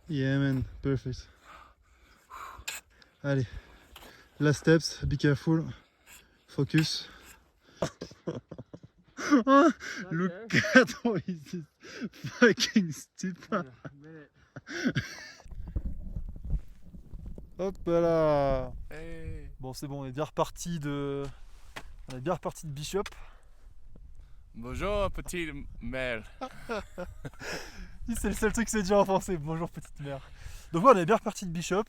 Yeah man, perfect. Allez, last steps, be careful, focus. Oh, look at how he's fucking stupid. Hop là. Hey. Bon c'est bon, on est bien reparti de Bishop. Bonjour, petite mère. C'est le seul truc que c'est déjà en français. Bonjour petite mère. Donc voilà, on est bien reparti de Bishop.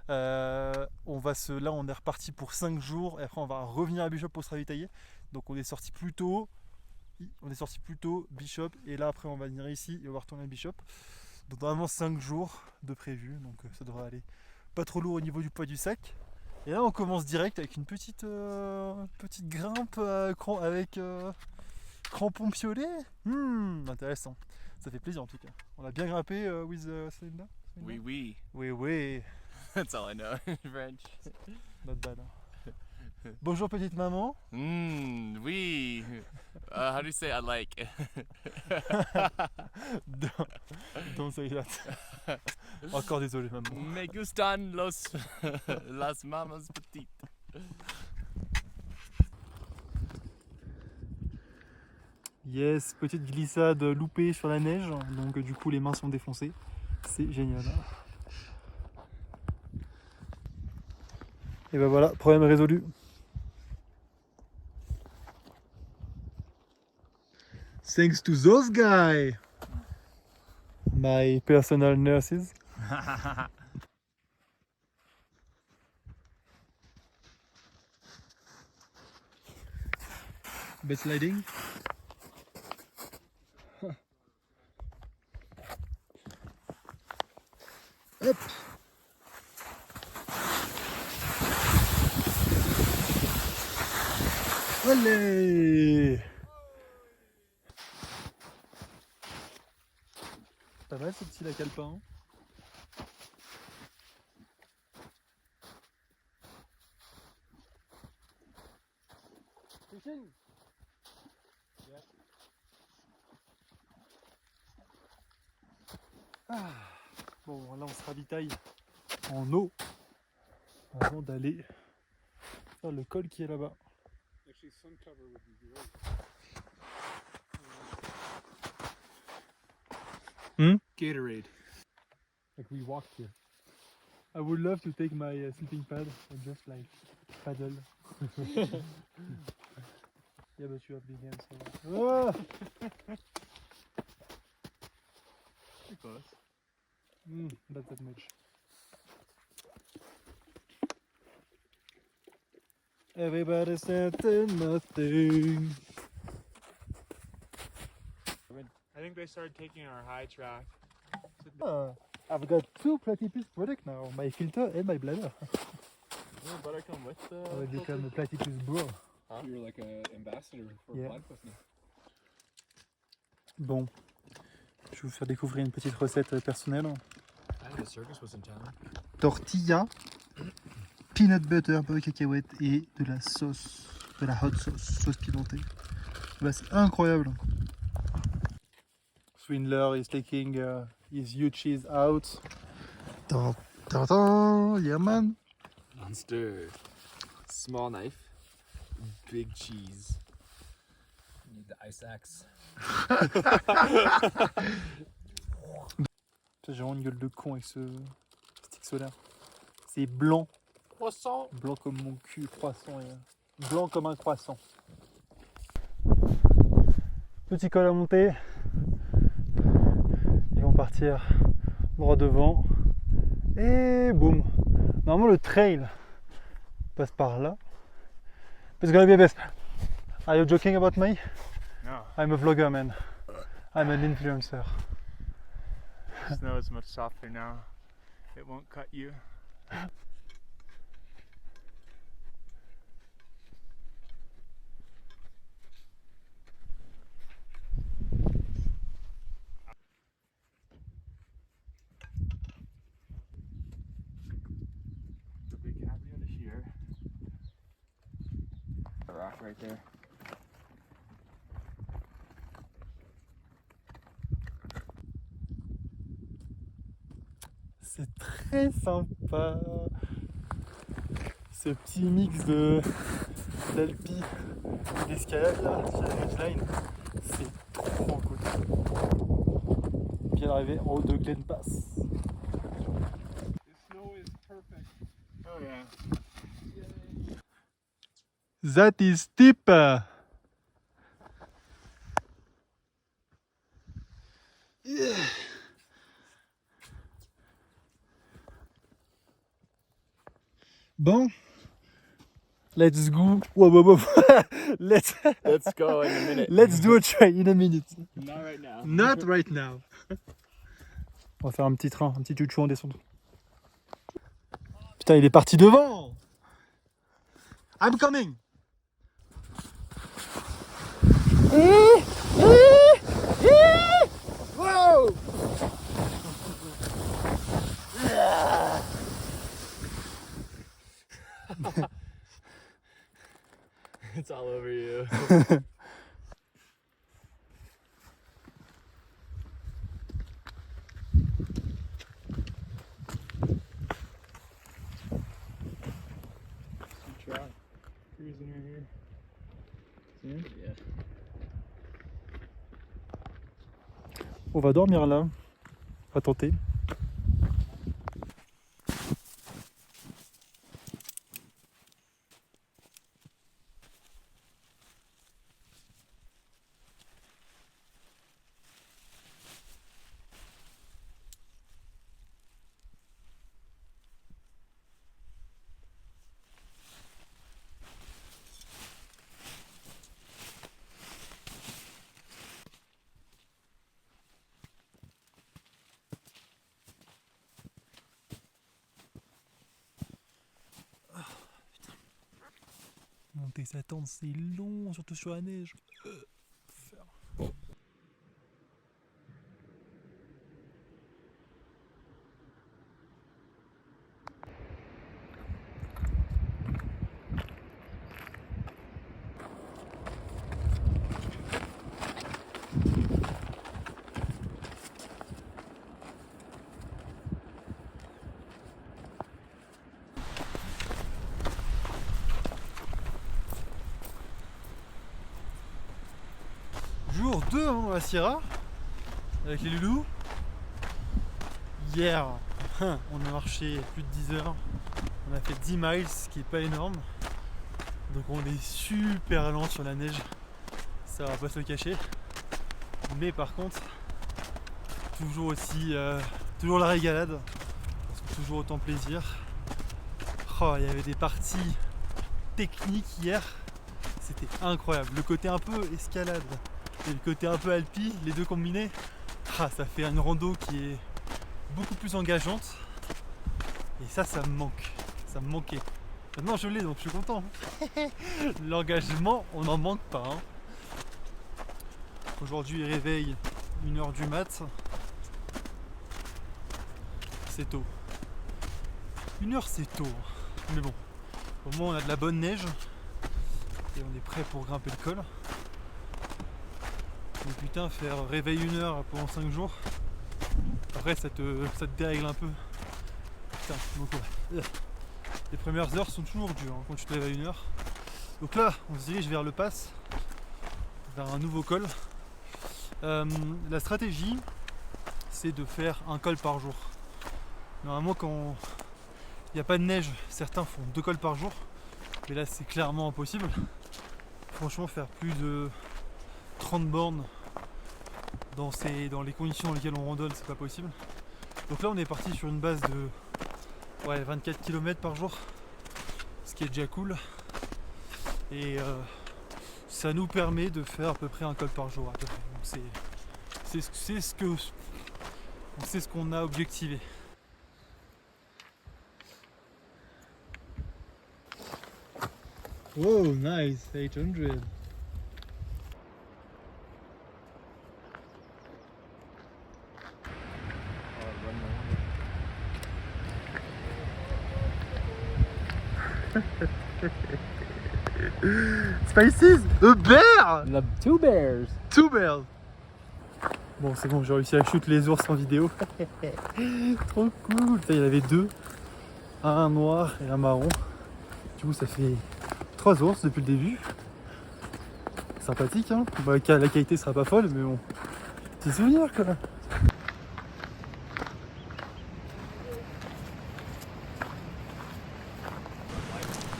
Là on est reparti pour 5 jours et après on va revenir à Bishop pour se ravitailler. Donc on est sorti plus tôt. Bishop, et là après on va venir ici et on va retourner à Bishop. Donc normalement 5 jours de prévu, donc ça devrait aller. Pas trop lourd au niveau du poids du sac. Et là on commence direct avec une petite grimpe avec crampons piolés. Intéressant. Ça fait plaisir en tout cas. On a bien grimpé with Celinda. Oui, oui. Oui, oui. That's all I know in French. Not bad. Bonjour petite maman. Oui. How do you say I like? Don't say that. Encore désolé maman. Me gustan las mamas petites. Yes, petite glissade loupée sur la neige, donc du coup les mains sont défoncées. C'est génial. Et ben voilà, problème résolu. Thanks to those guys, my personal nurses. Bed sliding. Hop. Allez. Pas mal ce petit lac alpin. Fishing. Ah. Bon, là on se ravitaille en eau avant d'aller faire le col qui est là-bas. Gatorade. Like we walked here. I would love to take my sleeping pad and just like paddle. Yeah, but you have big hands. So... Oh! Not that much. Everybody said nothing. I think they started taking our high track. I've got 2 platypus products now, my filter and my bladder. Oh, better come with the. I will become a platypus bro. Huh? You're like an ambassador for Yeah. platypus now. Bon, je vais vous faire découvrir une petite recette personnelle. I heard the circus was in town. Tortilla, peanut butter, beurre cacahuète et de la sauce, de la hot sauce pimentée. Bah, c'est incroyable. Swindler is taking his huge cheese out. Dun, dun, dun, yeah man. Monster. Small knife. Big cheese. You need the ice axe. J'ai vraiment une gueule de con avec ce stick solaire. C'est blanc. Croissant. Blanc comme mon cul, croissant. Blanc comme un croissant. Petit col à monter. Ils vont partir droit devant. Et boum. Normalement le trail passe par là. It's gonna be a best. Are you joking about me? No. I'm a vlogger, man. I'm an influencer. The snow is much softer now. It won't cut you. The big cavity on the shear. A rock right there. c'est très sympa. Ce petit mix d'alpi et d'escalade là, sur la ridgeline, c'est trop cool. Bien arrivé en haut de Glen Pass. The snow is perfect. Oh yeah. That is steep. Yeah. Bon, let's go. Whoa, whoa, whoa. let's go in a minute. let's do a try in a minute. Not right now. Not right now. On va faire un petit train, un petit chouchou en descendant. Putain, il est parti devant. I'm coming. Wow. It's all over you. Try cruising right here. Yeah. On va dormir là. On va tenter. Monter sa tente, c'est long, surtout sur la neige. Jour 2 dans la Sierra, avec les loulous. Hier, on a marché plus de 10 heures. On a fait 10 miles, ce qui est pas énorme. Donc on est super lent sur la neige. Ça va pas se le cacher. Mais par contre, toujours aussi, toujours la régalade. Toujours autant plaisir. Oh, il y avait des parties techniques hier. C'était incroyable. Le côté un peu escalade et le côté un peu alpi, les deux combinés, ça fait une rando qui est beaucoup plus engageante. Et ça me manque. Ça me manquait. Maintenant je l'ai, donc je suis content. L'engagement, on n'en manque pas. Hein. Aujourd'hui, il réveille 1h du mat. C'est tôt. 1h c'est tôt. Mais bon, au moins on a de la bonne neige. Et on est prêt pour grimper le col. Mais putain, faire réveil 1h pendant 5 jours, après ça te dérègle un peu. Putain, donc ouais. Les premières heures sont toujours dures hein, quand tu te lèves à 1h. Donc là, on se dirige vers le pass, vers un nouveau col. La stratégie, c'est de faire un col par jour. Normalement, quand il n'y a pas de neige, certains font 2 cols par jour. Mais là, c'est clairement impossible. Franchement, faire plus de 30 bornes dans les conditions dans lesquelles on randonne, c'est pas possible. Donc là, on est parti sur une base de 24 km par jour, ce qui est déjà cool. Et ça nous permet de faire à peu près un col par jour. Donc c'est ce qu'on a objectivé. Wow, nice, 800. Spices, a bear! 2 bears. 2 bears! Bon, c'est bon, j'ai réussi à shoot les ours en vidéo. Trop cool. Il y en avait deux. Un noir et un marron. Du coup, ça fait 3 ours depuis le début. Sympathique, hein. Bah, la qualité sera pas folle, mais bon. Petit souvenir, quoi.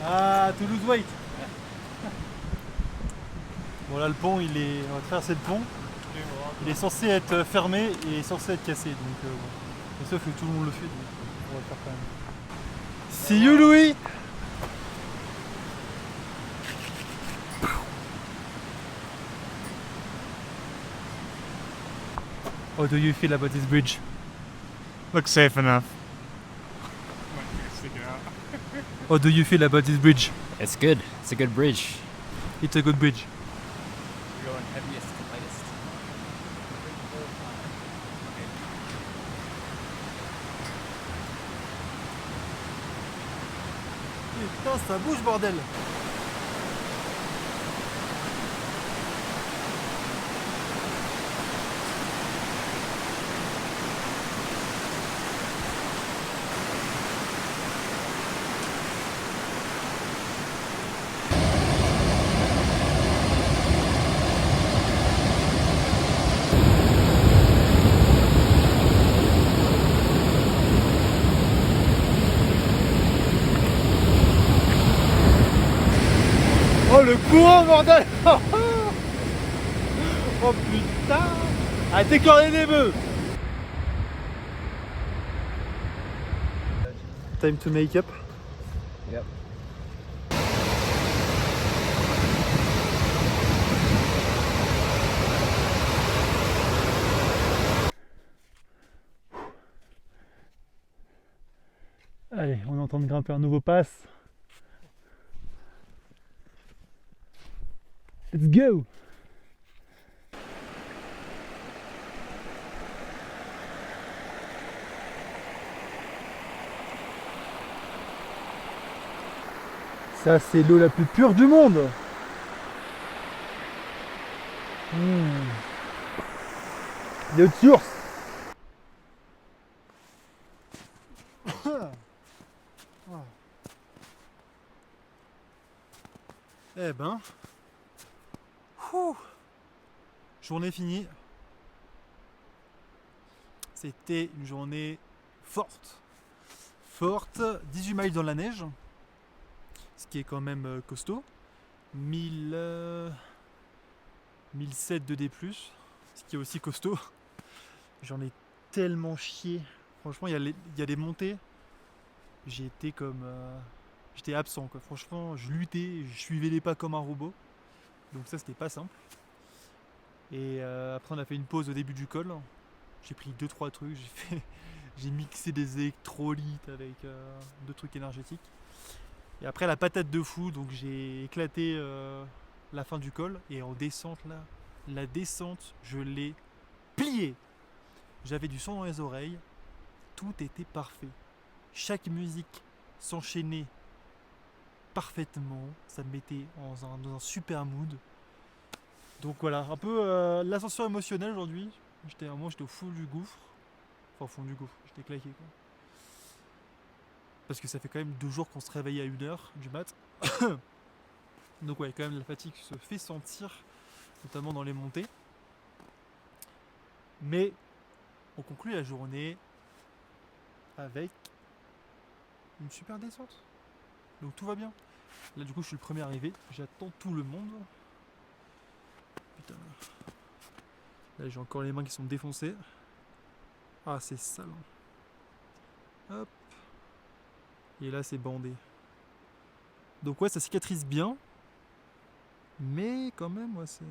Ah, Toulouse White. Bon, là, le pont, on va traverser le pont. Il est censé être fermé et censé être cassé, donc bon. Mais sauf que tout le monde le fait, donc on va le faire quand même. See you, Louis. How do you feel about this bridge? Looks safe enough. Might be sticking out. How do you feel about this bridge? It's good. It's a good bridge. It's a good bridge. We're going heaviest to lightest. Putain, ça bouge, bordel! Oh le courant, bordel! Oh putain! Arrêtez corner des bœufs! Time to make up. Yep. Allez, on est en train de grimper un nouveau pass. Let's go! Ça, c'est l'eau la plus pure du monde! L'eau de source! Eh ben, journée finie. C'était une journée forte. 18 miles dans la neige, ce qui est quand même costaud. 1007 de D+, ce qui est aussi costaud. J'en ai tellement chié. Franchement, il y a des montées. J'ai été comme... j'étais absent, quoi. Franchement, je luttais, je suivais les pas comme un robot. Donc ça, c'était pas simple. Et après, on a fait une pause au début du col. J'ai pris 2-3 trucs. J'ai mixé des électrolytes avec 2 trucs énergétiques. Et après, la patate de fou. Donc j'ai éclaté la fin du col. Et en descente, là, la descente, je l'ai pliée. J'avais du son dans les oreilles. Tout était parfait. Chaque musique s'enchaînait parfaitement, ça me mettait dans un super mood. Donc voilà, un peu l'ascension émotionnelle aujourd'hui. J'étais au fond du gouffre. Enfin, au fond du gouffre, j'étais claqué, quoi. Parce que ça fait quand même 2 jours qu'on se réveille à 1h du mat. Donc ouais, quand même la fatigue se fait sentir, notamment dans les montées. Mais on conclut la journée avec une super descente. Donc tout va bien. Là du coup je suis le premier arrivé, j'attends tout le monde. Putain. Là j'ai encore les mains qui sont défoncées. Ah c'est sale. Hop. Et là c'est bandé. Donc ouais ça cicatrise bien. Mais quand même ouais, c'est